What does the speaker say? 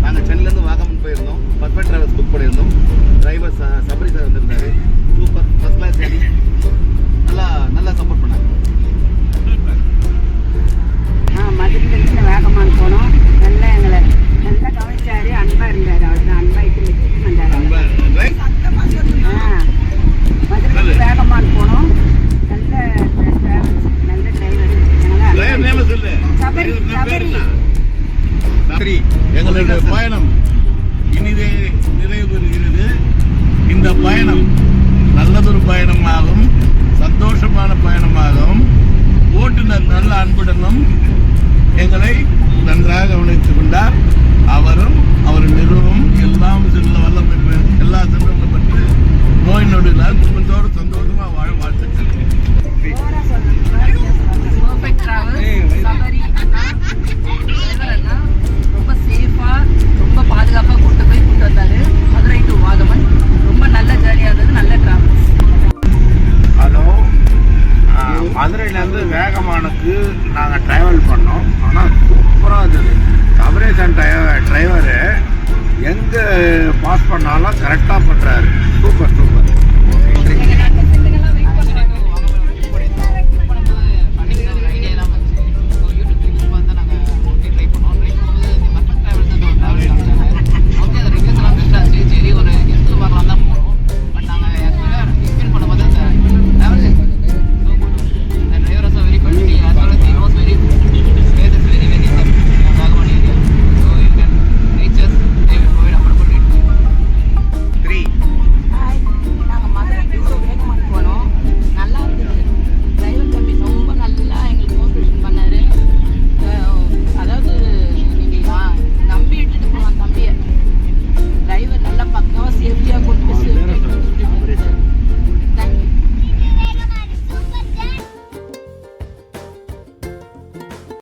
நாங்கள் சென்னையிலேருந்து வாகமன் போயிருந்தோம். பர்ஃபெக்ட் டிராவல்ஸ் புக் பண்ணியிருந்தோம். டிரைவர் சபரி சார் வந்திருந்தாரு. Super first class journey. நல்லா சப்போர்ட் பண்ணாங்க. மதுரையிலிருந்து வாகமான் போனோம். நல்லா எங்களை நல்லா கவனிச்சாரு. அன்பா இருந்தாரு. அவர் தான் அன்பாயிட்டு வந்தாரு. மதுரையிலிருந்து வாகமான் போனோம். நல்ல டிராவல்ஸ், நல்ல டிரைவர். சபரி எங்களுடைய பயணம் இனிதே நிறைவு பெறுகிறது. இந்த பயணம் நல்லதொரு பயணமாகவும் சந்தோஷமான பயணமாகவும் ஓட்டுநர் நல்ல அன்புடனும் எங்களை நன்றாக கவனித்துக் கொண்டார். அவரும் அவர் நிறுவனம் எல்லாம் செல்ல வல்லமை எல்லா செல்வங்களும் பெற்று நோய் நொடினால் குடும்பத்தோடு சந்தோஷமா வாழ வாழ்த்துக்கள். ரொம்ப சேஃபா ரொம்ப பாதுகாப்பாக கூட்டு வந்தாரு. மதுரை டு வாகமன் ரொம்ப நல்ல ஜேர்னியாக இருந்தது. நல்ல டிராவல்ஸ். ஹலோ, மதுரையிலேருந்து வேகமானுக்கு நாங்கள் ட்ராவல் பண்ணோம். ஆனால் சூப்பராக இருந்தது. சபரேசன் டிரைவரு எங்கே பாஸ் பண்ணாலும் கரெக்டாக பண்ணுறாரு. சூப்பர்.